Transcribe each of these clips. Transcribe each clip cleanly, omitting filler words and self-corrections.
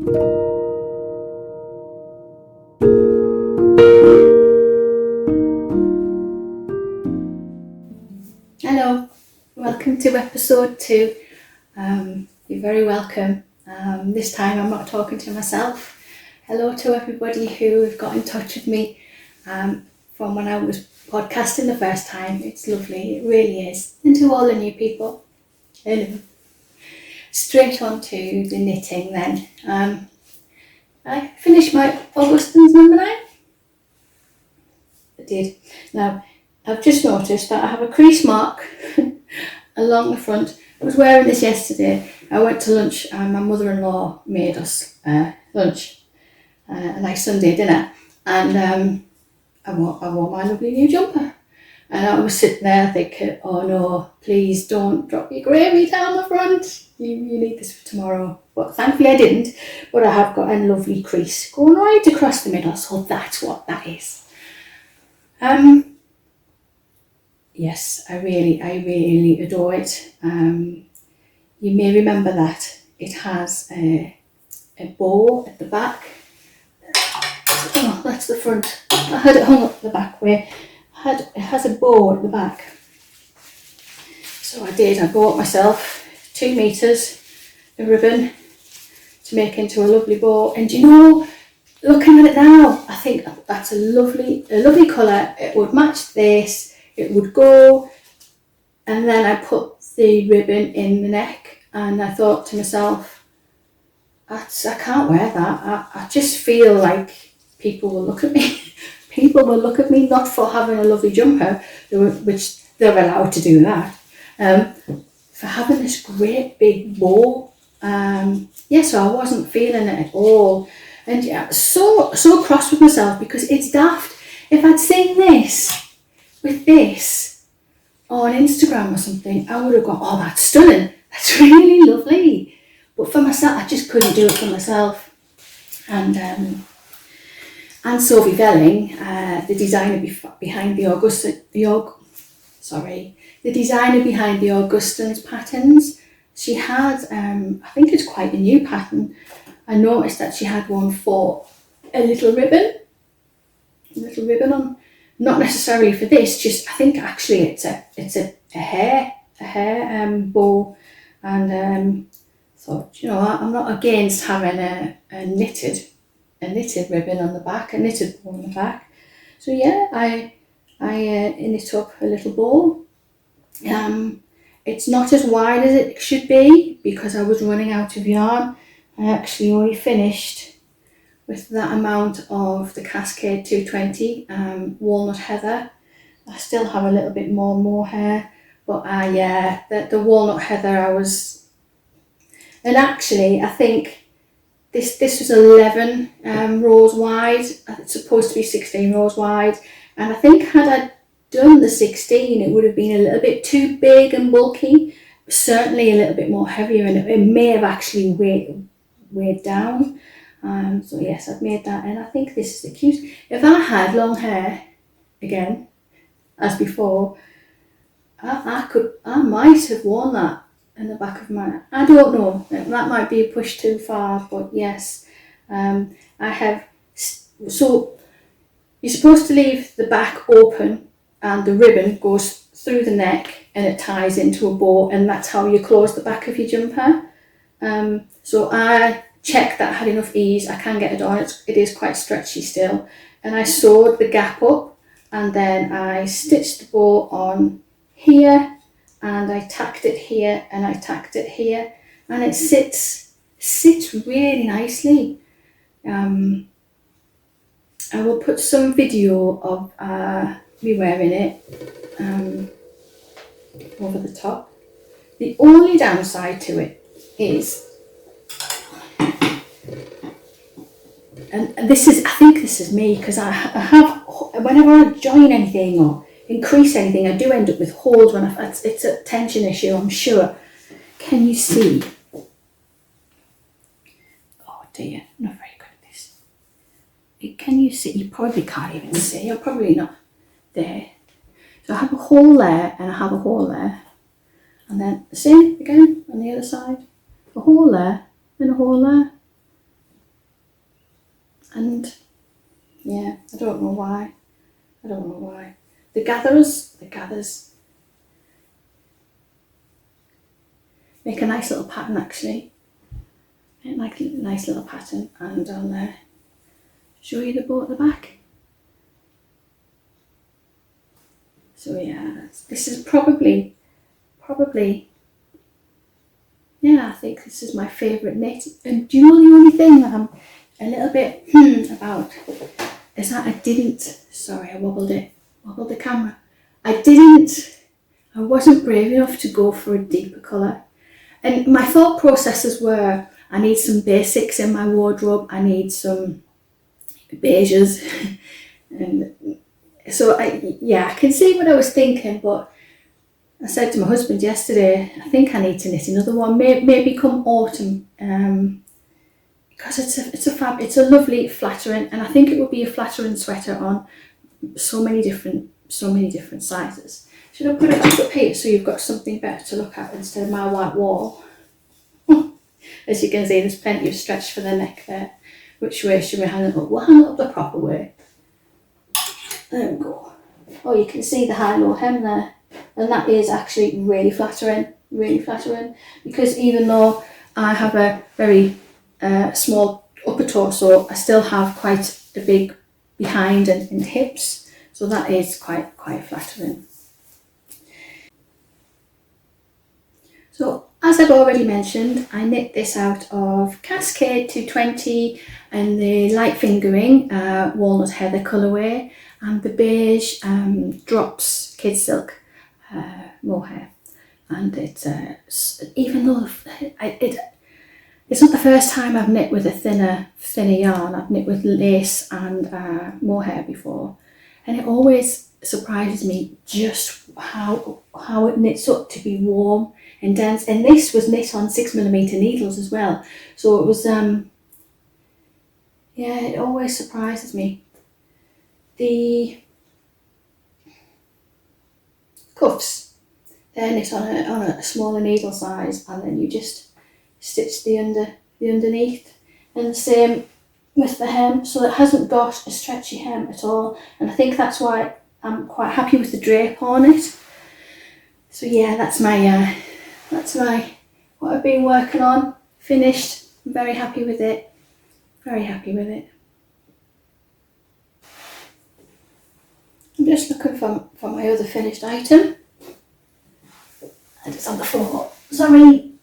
Hello, welcome to episode 2. You're very welcome. This time I'm not talking to myself. Hello to everybody who have got in touch with me from when I was podcasting the first time. It's lovely, it really is. And to all the new people. Hello. Straight on to the knitting then. I finished my Augustine's number 9. I did. Now, I've just noticed that I have a crease mark along the front. I was wearing this yesterday. I went to lunch and my mother-in-law made us lunch, a nice Sunday dinner, and I wore my lovely new jumper. And I was sitting there thinking, oh no, please don't drop your gravy down the front. You need this for tomorrow. But thankfully I didn't. But I have got a lovely crease going right across the middle, so that's what that is. Yes, I really adore it. You may remember that it has a bow at the back. Oh, that's the front. I had it hung up the back way. It has a bow at the back. So I bought myself 2 meters of ribbon to make into a lovely bow. And you know, looking at it now, I think that's a lovely colour. It would match this. It would go, and then I put the ribbon in the neck, and I thought to myself, I can't wear that. I just feel like people will look at me. People will look at me not for having a lovely jumper, which they're allowed to do that, for having this great big bow. So I wasn't feeling it at all, and yeah, so cross with myself because it's daft. If I'd seen this with this on Instagram or something, I would have gone, oh, that's stunning, that's really lovely. But for myself, I just couldn't do it for myself. And Sophie Velling, the designer behind the designer behind the Augustine's patterns, she had, I think it's quite a new pattern. I noticed that she had one for a little ribbon on. Not necessarily for this, just I think actually it's a hair bow, and thought, you know, I'm not against having a knitted ribbon on the back, a knitted bow on the back. So yeah, I knit up a little bow. It's not as wide as it should be because I was running out of yarn. I actually only finished with that amount of the Cascade 220 walnut heather. I still have a little bit more hair, but the walnut heather and actually I think this was 11 rows wide. It's supposed to be 16 rows wide, and I think had I done the 16 it would have been a little bit too big and bulky, certainly a little bit more heavier, and it may have actually weighed down. So yes, I've made that, and I think this is the cute. If I had long hair again, as before, I might have worn that in the back of my. I don't know. That might be a push too far, but yes, I have. So you're supposed to leave the back open, and the ribbon goes through the neck, and it ties into a bow, and that's how you close the back of your jumper. So I checked that I had enough ease. I can get it on. It is quite stretchy still, and I sewed the gap up, and then I stitched the bow on here, and I tacked it here, and I tacked it here, and it sits really nicely. I will put some video of me wearing it over the top. The only downside to it is, and I think this is me, because I have, whenever I join anything or increase anything, I do end up with holes when it's a tension issue, I'm sure. Can you see? Oh dear, I'm not very good at this. Can you see? You probably can't even see. You're probably not there. So I have a hole there, and I have a hole there. And then the same again on the other side. A hole there, and a hole there. Yeah, I don't know why. I don't know why. The gathers make a nice little pattern actually. Like a nice little pattern, and I'll show you the bow at the back. So yeah, this is probably, yeah, I think this is my favourite knit. And do you know the only thing that I'm a little bit about is that I wobbled the camera. I wasn't brave enough to go for a deeper colour. And my thought processes were, I need some basics in my wardrobe, I need some beiges. And so I can see what I was thinking, but I said to my husband yesterday, I think I need to knit another one, maybe come autumn, because it's a lovely flattering, and I think it would be a flattering sweater on so many different sizes. Should I put it up here so you've got something better to look at instead of my white wall? As you can see, there's plenty of stretch for the neck there. Which way should we hang it up? We'll hang it up the proper way. There we go. Oh, you can see the high-low hem there. And that is actually really flattering, because even though I have a very small upper torso, I still have quite a big behind and hips, so that is quite flattering. So as I've already mentioned, I knit this out of Cascade 220 and the light fingering walnut heather colourway, and the beige drops kid silk mohair. And it's even though it's not the first time I've knit with a thinner yarn. I've knit with lace and mohair before, and it always surprises me just how it knits up to be warm and dense. And this was knit on 6mm needles as well, so it was it always surprises me. The cuffs, they're knit on a smaller needle size, and then you just stitch the underneath, and the same with the hem, so it hasn't got a stretchy hem at all, and I think that's why I'm quite happy with the drape on it. So yeah, that's my what I've been working on, finished. I'm very happy with it. I'm just looking for my other finished item. And it's on the floor. Sorry.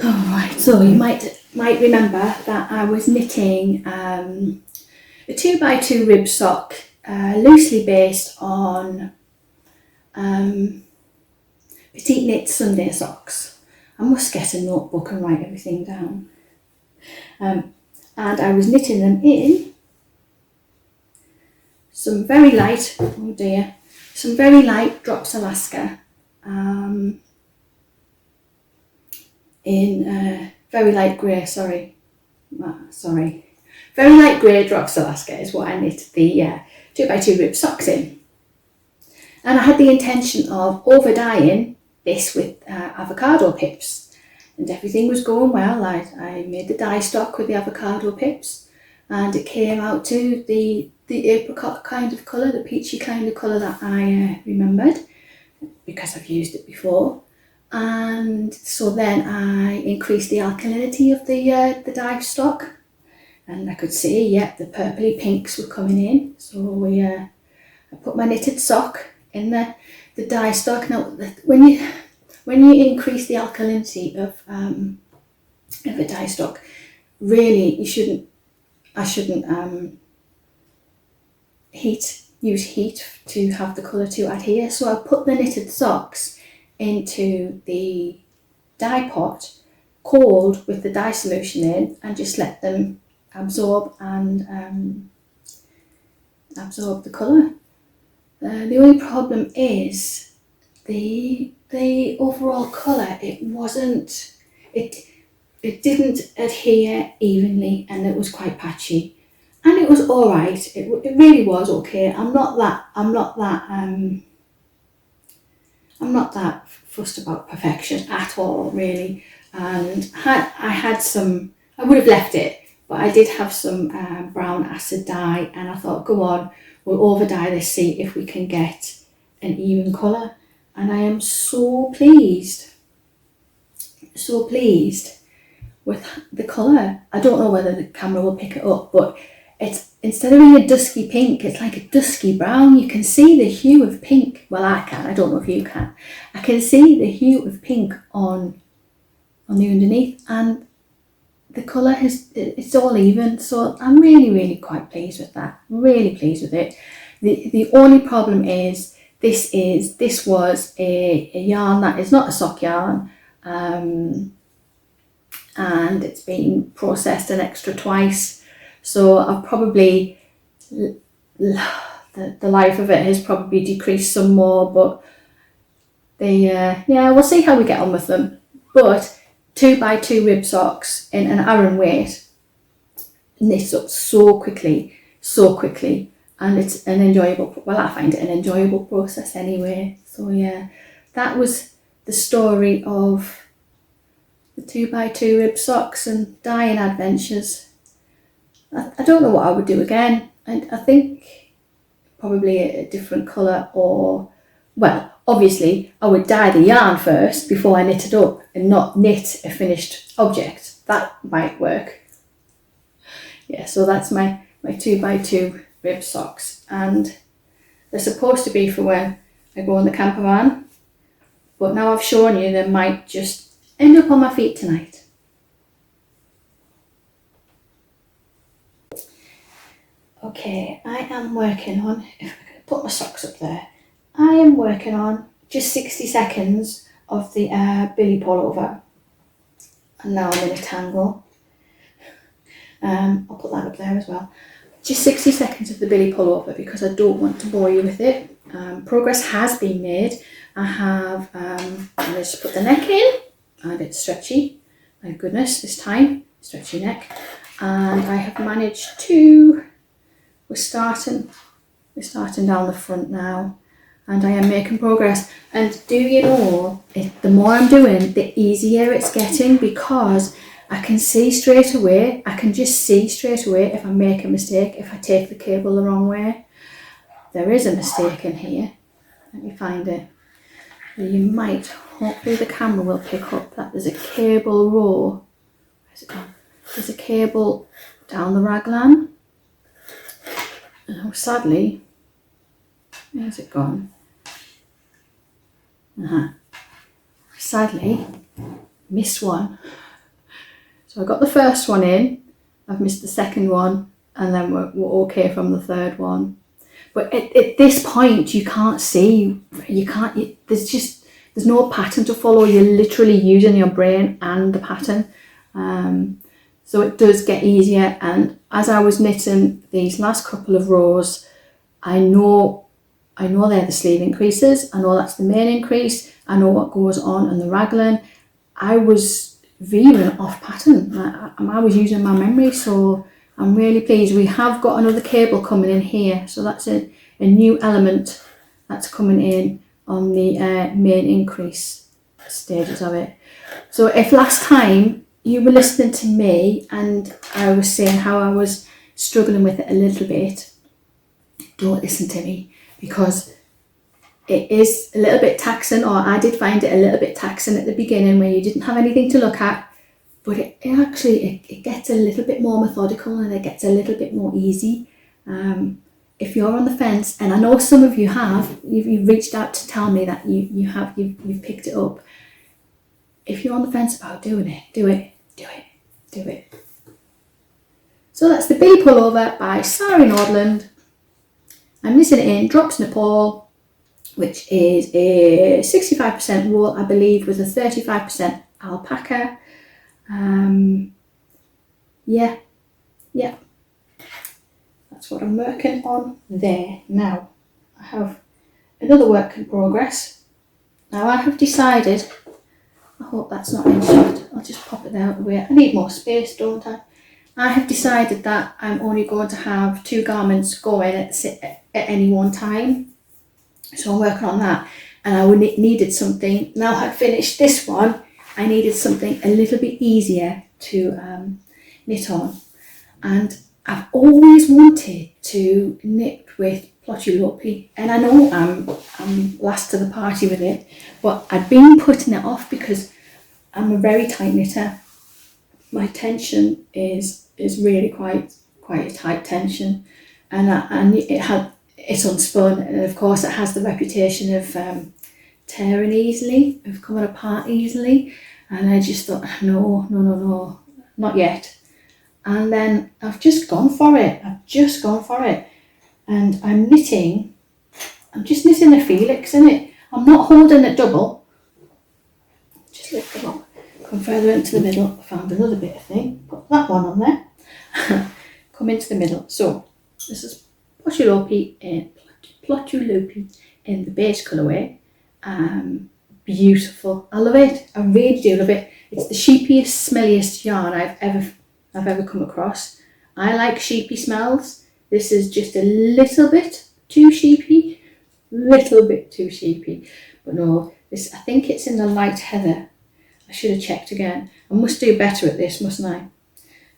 Alright, so you might remember that I was knitting a 2x2 rib sock, loosely based on Petite Knit Sunday socks. I must get a notebook and write everything down. And I was knitting them in some very light Drops Alaska, in very light grey, very light grey Drops Alaska is what I knit the 2x2 rib socks in. And I had the intention of over dyeing this with avocado pips, and everything was going well. I made the dye stock with the avocado pips, and it came out to the apricot kind of colour, the peachy kind of colour that I remembered, because I've used it before. And so then I increased the alkalinity of the dye stock, and I could see, the purpley pinks were coming in. So I put my knitted sock in the dye stock. Now, when you increase the alkalinity of a dye stock, really I shouldn't use heat to have the colour to adhere. So I put the knitted socks into the dye pot, cold, with the dye solution in, and just let them absorb and absorb the colour. The only problem is the overall colour. It didn't adhere evenly, and it was quite patchy, and it was all right. It really was okay. I'm not that fussed about perfection at all, really. And I would have left it, but I did have some brown acid dye, and I thought, go on, we'll over dye this, see if we can get an even colour. And I am so pleased with the colour. I don't know whether the camera will pick it up, but it's, instead of being a dusky pink, it's like a dusky brown. You can see the hue of pink. Well, I can. I don't know if you can. I can see the hue of pink on the underneath, and the colour it's all even. So I'm really quite pleased with that. Really pleased with it. The only problem is this was a yarn that is not a sock yarn, and it's been processed an extra twice. So I've probably, the life of it has probably decreased some more, but we'll see how we get on with them. But 2x2 rib socks in an Aran weight knits up so quickly, and it's an enjoyable, well, I find it an enjoyable process anyway. So yeah, that was the story of the 2x2 rib socks and dyeing adventures. I don't know what I would do again. I think probably a different colour, or, well, obviously I would dye the yarn first before I knit it up and not knit a finished object. That might work. Yeah, so that's my 2x2 rib socks, and they're supposed to be for when I go in the camper van, but now I've shown you, they might just end up on my feet tonight. Okay, I am working on, if I can put my socks up there, I am working on just 60 seconds of the Billy pullover, and now I'm in a tangle. I'll put that up there as well. Just 60 seconds of the Billy pullover, because I don't want to bore you with it. Progress has been made. I have, I just put the neck in, and it's stretchy. My goodness, this time, stretchy neck. And I have managed to, we're starting down the front now, and I am making progress. And do you know, the more I'm doing, the easier it's getting, because I can see straight away, I can just see straight away if I make a mistake, if I take the cable the wrong way. There is a mistake in here. Let me find it. You might, hopefully the camera will pick up that there's a cable row. Where's it gone? There's a cable down the raglan. Oh, sadly, where's it gone? Sadly, missed one. So I got the first one in, I've missed the second one, and then we're okay from the third one. But at this point, you can't see, there's no pattern to follow. You're literally using your brain and the pattern. So it does get easier. And as I was knitting these last couple of rows, I know they're the sleeve increases. I know that's the main increase. I know what goes on in the raglan. I was veering off pattern. I was using my memory, so I'm really pleased. We have got another cable coming in here, so that's a new element that's coming in on the main increase stages of it. So if last time you were listening to me and I was saying how I was struggling with it a little bit, don't listen to me, because it is a little bit taxing, or I did find it a little bit taxing at the beginning where you didn't have anything to look at, but it actually gets a little bit more methodical, and it gets a little bit more easy. If you're on the fence, and I know some of you have, you've reached out to tell me that you've picked it up. If you're on the fence about doing it, do it. So that's the Billy Pullover by Sari Nordland. I'm knitting it in Drops Nepal, which is a 65% wool, I believe, with a 35% alpaca. Yeah, that's what I'm working on there. Now, I have another work in progress. Now I have decided, I hope that's not in shot, I'll just pop it out of the way. I need more space, don't I? I have decided that I'm only going to have 2 garments going at any one time. So I'm working on that, and I needed something, now I've finished this one, I needed something a little bit easier to knit on. And I've always wanted to knit with Plotulopy, and I know I'm last to the party with it, but I've been putting it off because I'm a very tight knitter. My tension is really quite a tight tension, and it's unspun, and of course it has the reputation of tearing easily, of coming apart easily, and I just thought no, not yet. And then I've just gone for it. And I'm just knitting the Felix in it. I'm not holding it double. Just lift them up, come further into the middle. I found another bit of thing, put that one on there. Come into the middle. So this is Plotulopy in the beige colourway. Beautiful. I love it. I really do love it. It's the sheepiest, smelliest yarn I've ever come across. I like sheepy smells. This is just a little bit too sheepy. But no, this, I think it's in the light heather. I should have checked again. I must do better at this, mustn't I?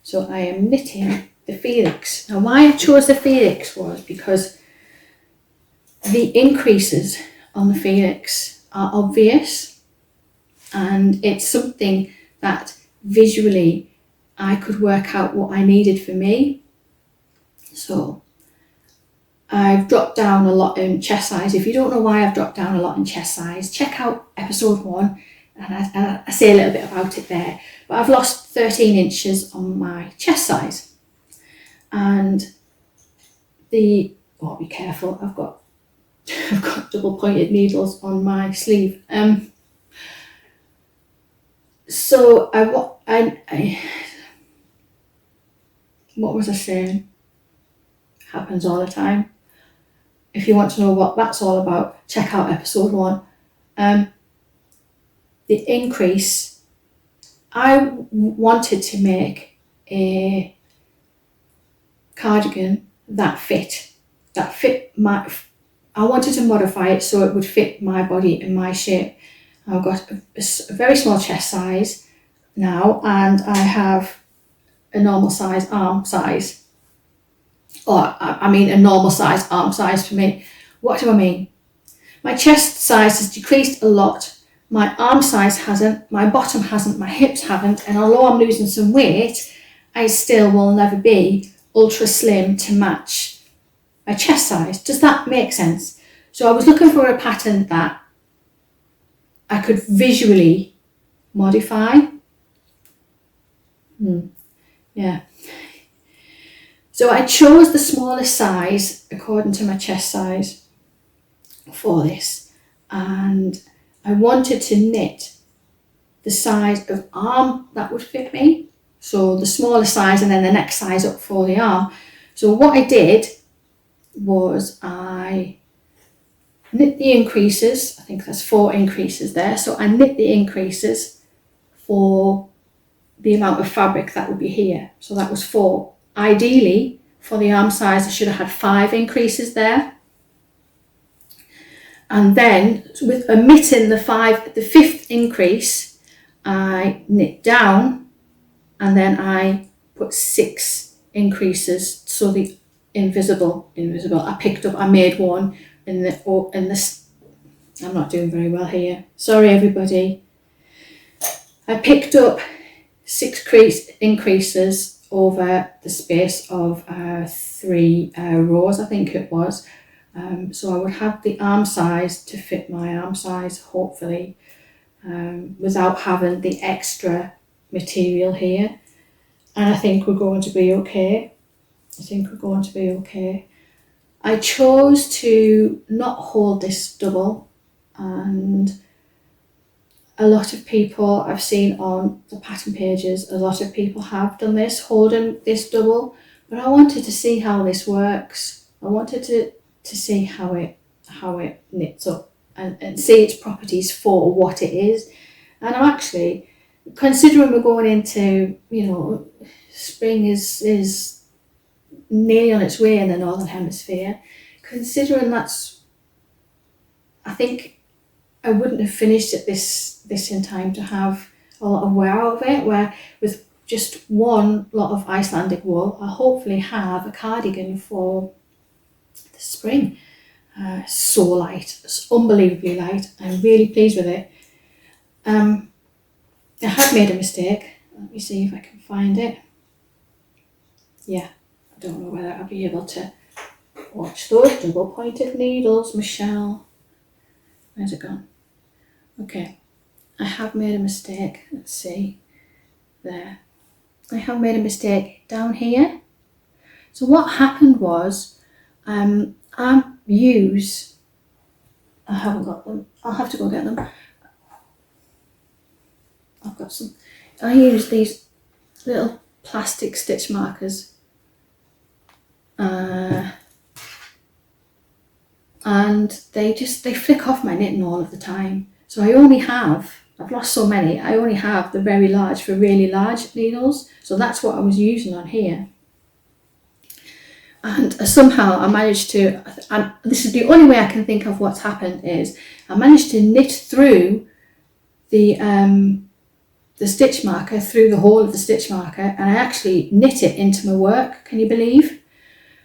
So I am knitting the Felix. Now why I chose the Felix was because the increases on the Felix are obvious, and it's something that visually I could work out what I needed for me. So I've dropped down a lot in chest size. If you don't know why I've dropped down a lot in chest size, check out episode 1, and I say a little bit about it there. But I've lost 13 inches on my chest size, and be careful, I've got double pointed needles on my sleeve. So what was I saying? Happens all the time. If you want to know what that's all about, check out episode 1. The increase, I wanted to make a cardigan that fit my, I wanted to modify it so it would fit my body and my shape. I've got a very small chest size now, and I have a normal size arm size. Or I mean a normal size arm size for me. What do I mean? My chest size has decreased a lot. My arm size hasn't, my bottom hasn't, my hips haven't, and although I'm losing some weight, I still will never be ultra slim to match my chest size. Does that make sense? So I was looking for a pattern that I could visually modify. Yeah. So I chose the smallest size according to my chest size for this, and I wanted to knit the size of arm that would fit me. So the smaller size and then the next size up for the arm. So what I did was I knit the increases. I think there's 4 increases there. So I knit the increases for the amount of fabric that would be here. So that was 4. Ideally, for the arm size, I should have had 5 increases there. And then with omitting the 5th increase, I knit down, and then I put 6 increases. So the invisible, I made one in this. I'm not doing very well here. Sorry, everybody. I picked up 6 increases over the space of 3 rows, I think it was. So I would have the arm size to fit my arm size, hopefully, without having the extra material here. And I think we're going to be okay. I chose to not hold this double, and a lot of people I've seen on the pattern pages, a lot of people have done this, holding this double, but I wanted to see how this works. I wanted to see how it knits up and see its properties for what it is. And I'm actually, considering we're going into, spring is nearly on its way in the Northern Hemisphere, considering I think I wouldn't have finished it this in time to have a lot of wear out of it, where with just one lot of Icelandic wool. I hopefully have a cardigan for the spring. So light, it's unbelievably light. I'm really pleased with it. I have made a mistake. Let me see if I can find it. Yeah, I don't know whether I'll be able to watch those double pointed needles, Michelle. Where's it gone? Okay, I have made a mistake. Let's see. There. I have made a mistake down here. So what happened was, I haven't got them. I'll have to go get them. I've got some. I use these little plastic stitch markers. And they flick off my knitting all of the time. So I've lost so many, I only have the very large for really large needles. So that's what I was using on here. And somehow I managed to, and this is the only way I can think of what's happened, is I managed to knit through the stitch marker, through the hole of the stitch marker, and I actually knit it into my work, can you believe?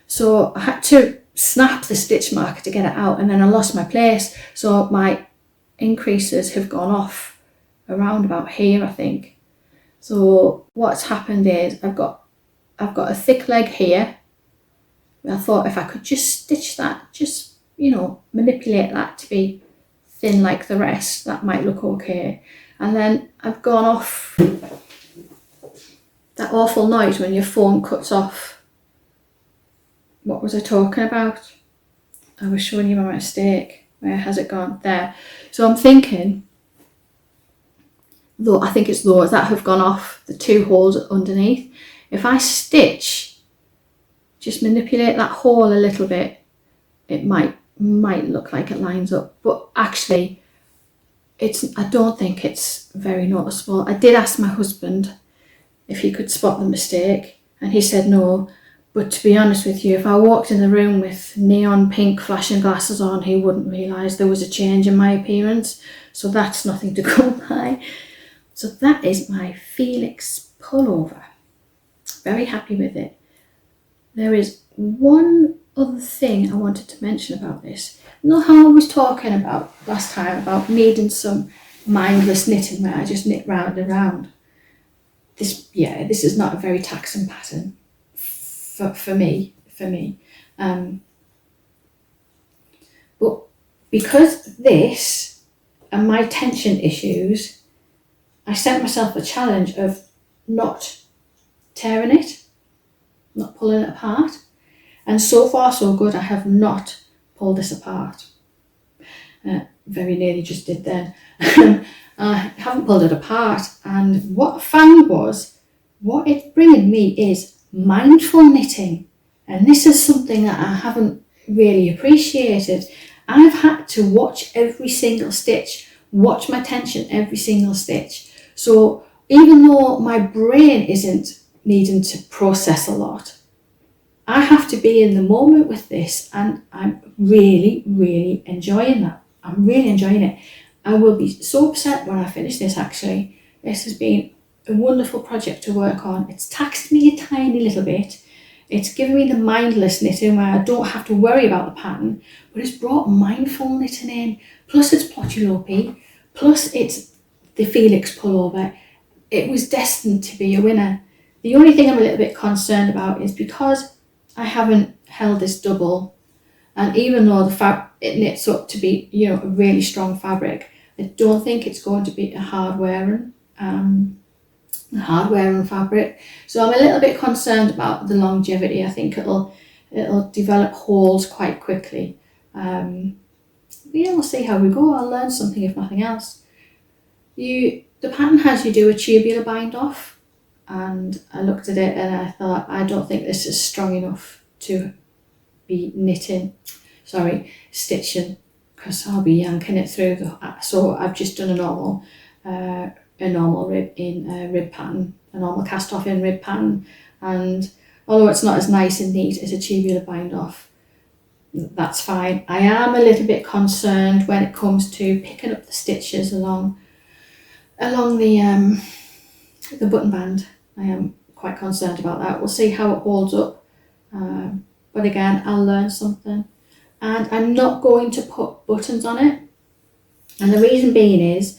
So I had to snap the stitch marker to get it out, and then I lost my place. So my increases have gone off around about here, I think. So what's happened is I've got a thick leg here. I thought if I could just stitch that, just, manipulate that to be thin like the rest, that might look okay. And then I've gone off that awful noise when your phone cuts off. What was I talking about? I was showing you my mistake. Where has it gone? There. So I'm thinking, I think it's those that have gone off, the two holes underneath. If I stitch, just manipulate that hole a little bit, it might look like it lines up. But actually, I don't think it's very noticeable. I did ask my husband if he could spot the mistake, and he said no. But to be honest with you, if I walked in the room with neon pink flashing glasses on, he wouldn't realise there was a change in my appearance. So that's nothing to go by. So that is my Felix pullover. Very happy with it. There is one other thing I wanted to mention about this. You know how I was talking about last time about needing some mindless knitting where I just knit round and round. This is not a very taxing pattern. For me. But because this and my tension issues, I set myself a challenge of not tearing it, not pulling it apart. And so far so good, I have not pulled this apart. Very nearly just did then. I haven't pulled it apart, and what I found was, what it's bringing me is mindful knitting, and this is something that I haven't really appreciated. I've had to watch every single stitch, watch my tension every single stitch. So even though my brain isn't needing to process a lot, I have to be in the moment with this, and I'm really, really enjoying that. I'm really enjoying it. I will be so upset when I finish this, actually. This has been a wonderful project to work on. It's taxed me a tiny little bit. It's given me the mindless knitting where I don't have to worry about the pattern, but it's brought mindful knitting in. Plus it's Plotulopy, plus it's the Felix pullover. It was destined to be a winner. The only thing I'm a little bit concerned about is because I haven't held this double, and even though it knits up to be, a really strong fabric, I don't think it's going to be a hard wearing fabric. So I'm a little bit concerned about the longevity. I think it'll develop holes quite quickly. We'll see how we go. I'll learn something if nothing else. The pattern has you do a tubular bind off, and I looked at it and I thought, I don't think this is strong enough to be stitching, because I'll be yanking it through. So I've just done a normal rib in rib pattern, a normal cast off in rib pattern, and although it's not as nice and neat as a tubular bind off, that's fine. I am a little bit concerned when it comes to picking up the stitches along the button band. I am quite concerned about that. We'll see how it holds up. But again, I'll learn something. And I'm not going to put buttons on it. And the reason being is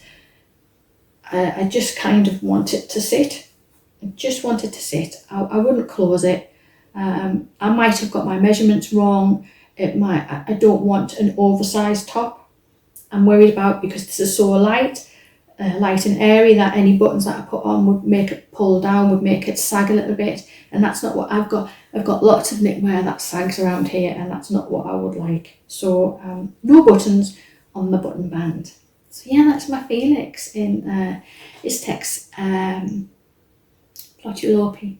I just kind of want it to sit. I just want it to sit. I wouldn't close it. I might have got my measurements wrong. I don't want an oversized top. I'm worried about, because this is so light and airy, that any buttons that I put on would make it pull down, would make it sag a little bit, and that's not what I've got. I've got lots of knitwear that sags around here, and that's not what I would like. So no buttons on the button band. So yeah, that's my Felix in Istex Plotulopy.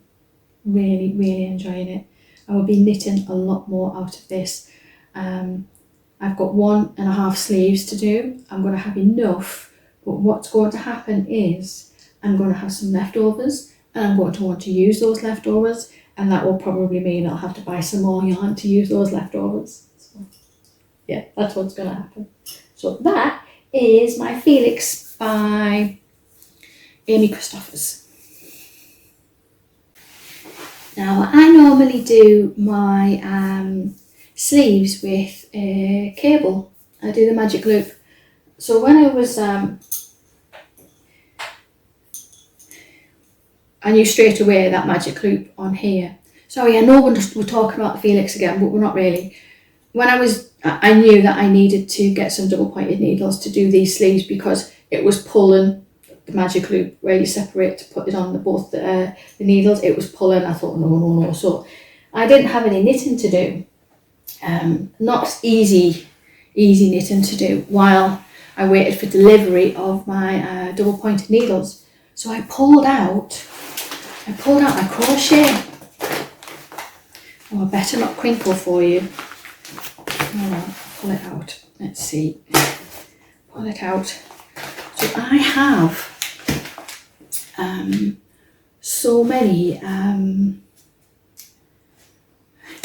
Really, really enjoying it. I will be knitting a lot more out of this. I've got 1.5 sleeves to do. I'm going to have enough, but what's going to happen is I'm going to have some leftovers, and I'm going to want to use those leftovers, and that will probably mean I'll have to buy some more yarn to use those leftovers. So yeah, that's what's going to happen. So that is my Felix by Amy Christophers. Now, I normally do my sleeves with a cable. I do the magic loop. So when I was, I knew straight away that magic loop on here. Sorry, I know we're talking about the Felix again, but we're not really. I knew that I needed to get some double pointed needles to do these sleeves, because it was pulling the magic loop where you separate to put it on both the needles. It was pulling. I thought no. So I didn't have any knitting to do. Not easy knitting to do while I waited for delivery of my double pointed needles. So I pulled out my crochet. Oh, I better not crinkle for you. Hold on, pull it out. Let's see. Pull it out. So I have so many.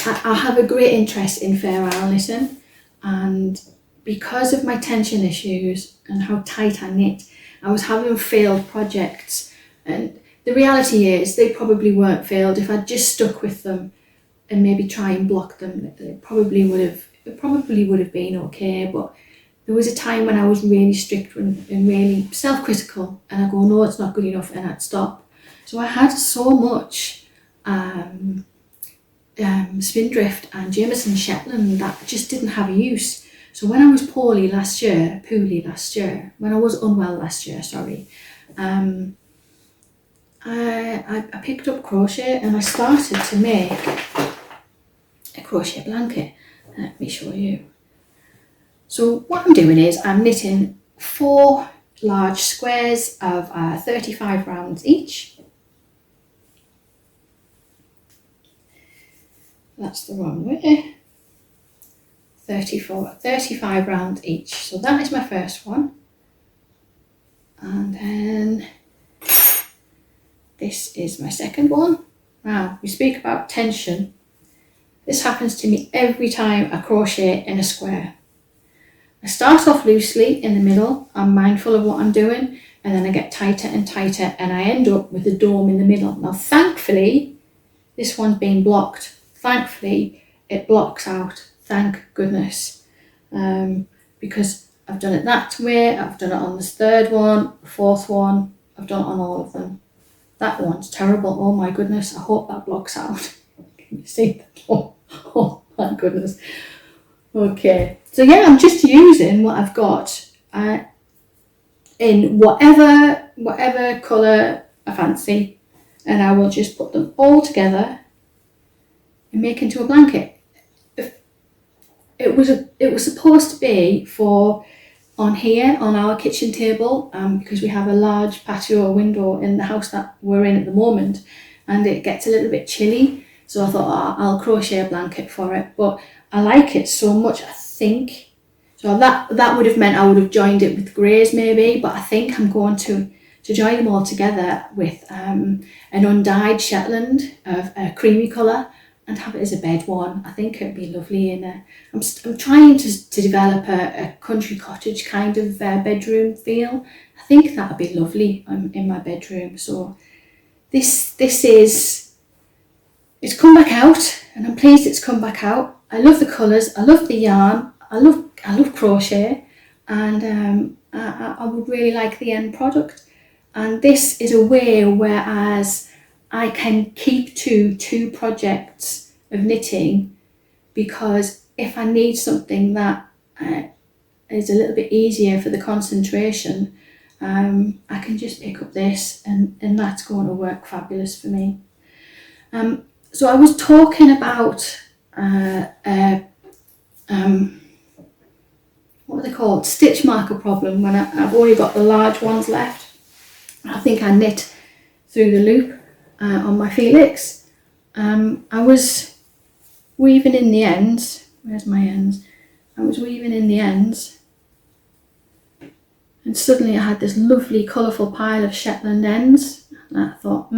I have a great interest in Fair Isle knitting, and because of my tension issues and how tight I knit, I was having failed projects. And the reality is, they probably weren't failed. If I'd just stuck with them and maybe try and block them, it probably would have been okay. But there was a time when I was really strict and really self-critical, and I go, no, it's not good enough, and I'd stop. So I had so much Spindrift and Jameson Shetland that just didn't have a use. So when I was poorly last year, when I was unwell last year, I picked up crochet, and I started to make a crochet blanket. Let me show you. So what I'm doing is I'm knitting 4 large squares of 35 rounds each. That's the wrong way. 35 rounds each. So that is my first one. And then this is my second one. Now, we speak about tension. This happens to me every time I crochet in a square. I start off loosely in the middle. I'm mindful of what I'm doing, and then I get tighter and tighter, and I end up with a dome in the middle. Now, thankfully, this one's been blocked. Thankfully, it blocks out. Thank goodness. Because I've done it that way, I've done it on this third one, fourth one, I've done it on all of them. That one's terrible. Oh my goodness, I hope that blocks out. Can you see that? Oh my goodness. Okay, so yeah, I'm just using what I've got in whatever colour I fancy, and I will just put them all together and make into a blanket. It was supposed to be for on here on our kitchen table, because we have a large patio window in the house that we're in at the moment, and it gets a little bit chilly. So I thought, I'll crochet a blanket for it, but I like it so much, I think. So that would have meant I would have joined it with greys maybe, but I think I'm going to join them all together with an undyed Shetland of a creamy colour and have it as a bed one. I think it'd be lovely. And I'm trying to develop a country cottage kind of bedroom feel. I think that'd be lovely in my bedroom. So it's come back out, and I'm pleased it's come back out. I love the colours, I love the yarn, I love crochet, and I would really like the end product. And this is a way whereas I can keep to 2 projects of knitting, because if I need something that is a little bit easier for the concentration, I can just pick up this, and that's going to work fabulous for me. So I was talking about what are they called? Stitch marker problem, when I've only got the large ones left. I think I knit through the loop on my Felix. I was weaving in the ends. Where's my ends? I was weaving in the ends, and suddenly I had this lovely colourful pile of Shetland ends, and I thought,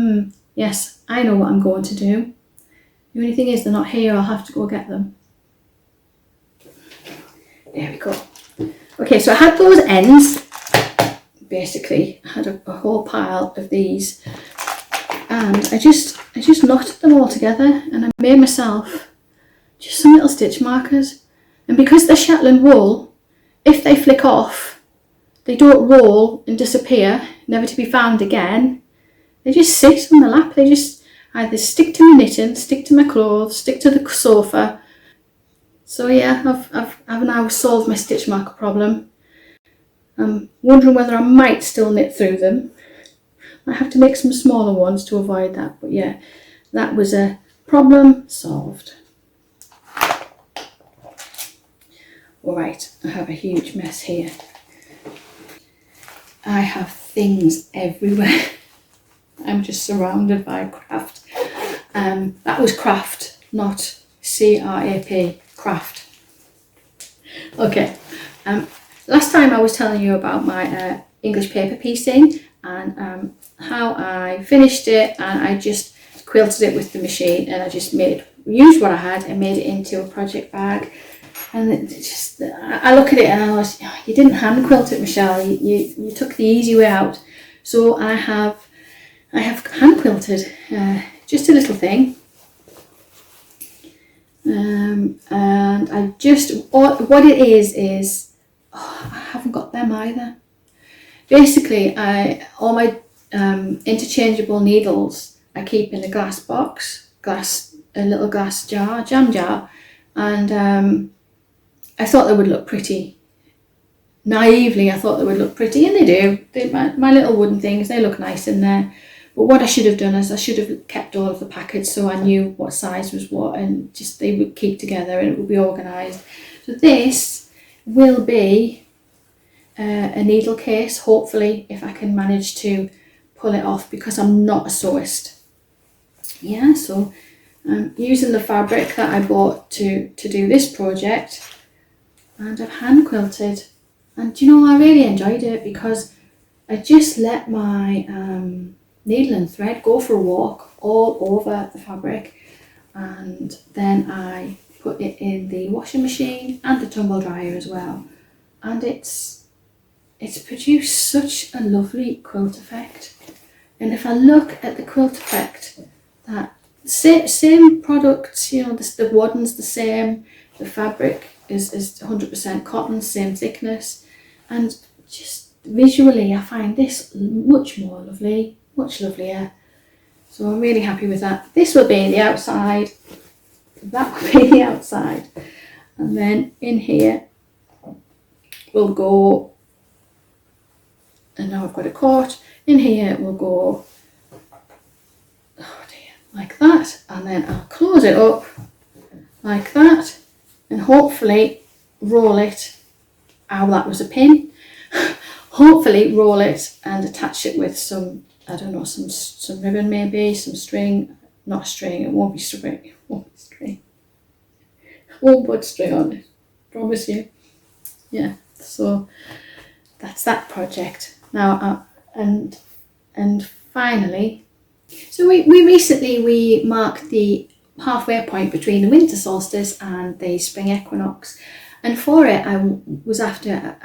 yes, I know what I'm going to do. The only thing is they're not here, I'll have to go get them. There we go. Okay, so I had those ends, basically. I had a whole pile of these, and I just knotted them all together, and I made myself just some little stitch markers. And because they're Shetland wool, if they flick off, they don't roll and disappear, never to be found again. They just sit on the lap. They just either stick to my knitting, stick to my clothes, stick to the sofa. So yeah, I've now solved my stitch marker problem. I'm wondering whether I might still knit through them. I have to make some smaller ones to avoid that, but yeah, that was a problem solved. Alright, I have a huge mess here. I have things everywhere. I'm just surrounded by craft. That was craft, not C-R-A-P, craft. Okay, last time I was telling you about my English paper piecing, and how I finished it, and I just quilted it with the machine, and I just used what I had and made it into a project bag. And I look at it and I was, you didn't hand quilt it, Michelle. You took the easy way out. So I have hand quilted just a little thing, and I just what it is I haven't got them either. Basically, all my interchangeable needles I keep in a glass box, a little glass jar, jam jar, and I thought they would look pretty. Naively, I thought they would look pretty, and they do. My little wooden things, they look nice in there. But what I should have done is I should have kept all of the packets so I knew what size was what, and just they would keep together and it would be organised. So this will be a needle case, hopefully, if I can manage to pull it off, because I'm not a sewist. Yeah, so I'm using the fabric that I bought to do this project, and I've hand quilted, and I really enjoyed it because I just let my needle and thread go for a walk all over the fabric, and then I put it in the washing machine and the tumble dryer as well, and it's produced such a lovely quilt effect. And if I look at the quilt effect, that same products, the wadding's the same, the fabric is 100% cotton, same thickness, and just visually I find this much more lovely, much lovelier. So I'm really happy with that. This will be the outside, that will be the outside, and then in here we'll go, and now I've got a cord, in here we'll go, like that, and then I'll close it up like that, and hopefully roll it. That was a pin. Hopefully roll it and attach it with some, I don't know, some ribbon, maybe some string. Not string, it won't be string. It won't be string. I won't put string on it, promise you. Yeah, so that's that project. Now, and finally, so we recently marked the halfway point between the winter solstice and the spring equinox, and for it I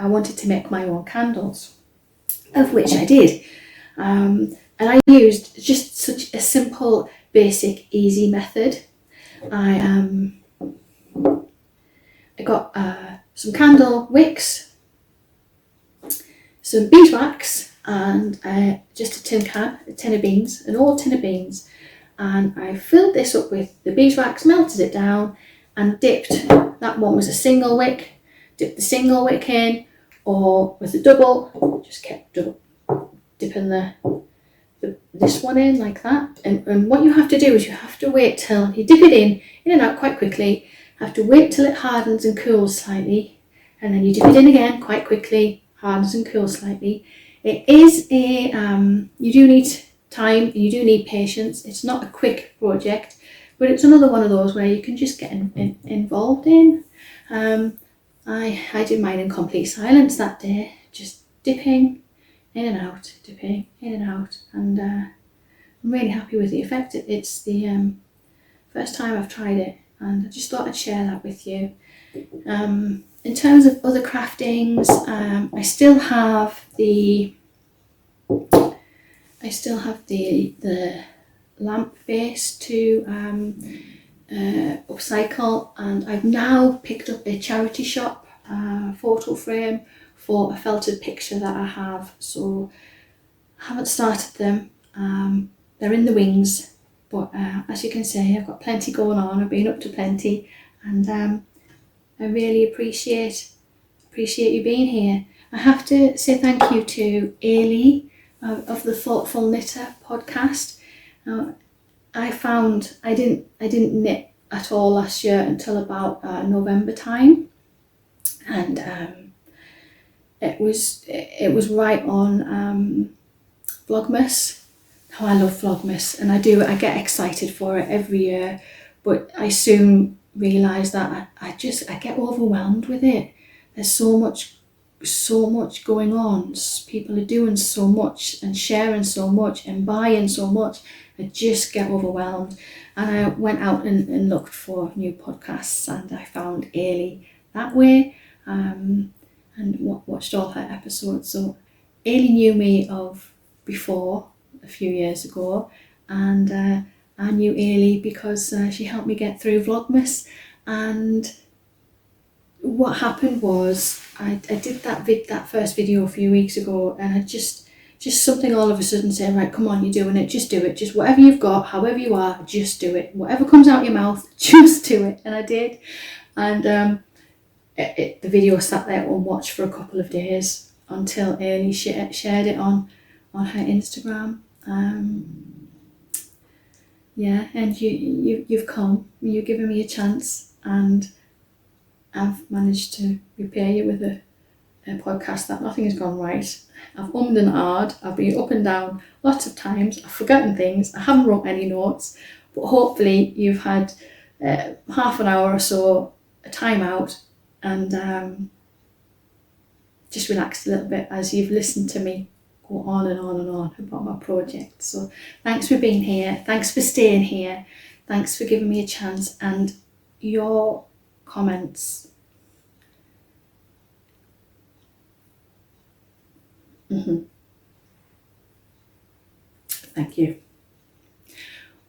wanted to make my own candles, of which I did. And I used just such a simple, basic, easy method. I got some candle wicks, some beeswax, and just a tin of beans, an old tin of beans. And I filled this up with the beeswax, melted it down, and dipped. That one was a single wick. Dipped the single wick in, or with a double, just kept dipping this one in like that. And what you have to do is you have to wait till you dip it in and out quite quickly. Have to wait till it hardens and cools slightly, and then you dip it in again quite quickly, hardens and cools slightly. It is you do need time and you do need patience. It's not a quick project, but it's another one of those where you can just get involved in. I did mine in complete silence that day, just dipping in and out, dipping in and out, and I'm really happy with the effect. It's the first time I've tried it, and I just thought I'd share that with you. In terms of other craftings, I still have the lamp base to upcycle, and I've now picked up a charity shop photo frame for a felted picture that I have. So I haven't started them. They're in the wings, but as you can see, I've got plenty going on. I've been up to plenty, and I really appreciate you being here. I have to say thank you to Ailey of the Thoughtful Knitter podcast. I found I didn't knit at all last year until about November time, and it was right on Vlogmas. Oh, I love Vlogmas, and I get excited for it every year, but I soon realised that I get overwhelmed with it. There's so much going on. People are doing so much and sharing so much and buying so much. I just get overwhelmed, and I went out and looked for new podcasts, and I found Ailey that way, and watched all her episodes. So Ailey knew me of before, a few years ago, and I knew Ailey because she helped me get through Vlogmas. And what happened was I did that first video a few weeks ago, and I just something all of a sudden said, right, come on, you're doing it, just do it, just whatever you've got, however you are, just do it, whatever comes out your mouth, just do it. And I did, and the video sat there unwatched for a couple of days until Ailey shared it on her Instagram. Yeah, and you've come, you've given me a chance, and I've managed to repay you with a podcast that nothing has gone right. I've ummed and ahed, I've been up and down lots of times, I've forgotten things, I haven't wrote any notes, but hopefully you've had half an hour or so a time out, and just relaxed a little bit as you've listened to me go on and on and on about my project. So thanks for being here, thanks for staying here, thanks for giving me a chance, and your comments. Thank you.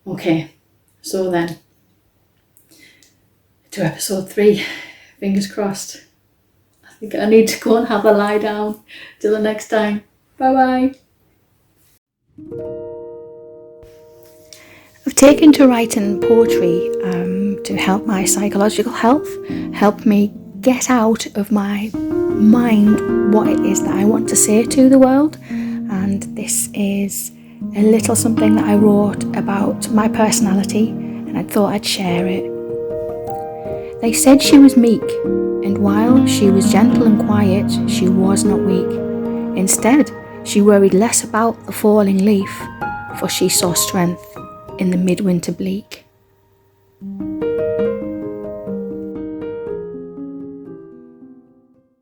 Okay, so then to episode 3, fingers crossed. I think I need to go and have a lie down. Till the next time, bye bye. I've taken to writing poetry to help my psychological health, help me get out of my mind what it is that I want to say to the world. And this is a little something that I wrote about my personality, and I thought I'd share it. They said she was meek, and while she was gentle and quiet, she was not weak. Instead, she worried less about the falling leaf, for she saw strength in the midwinter bleak.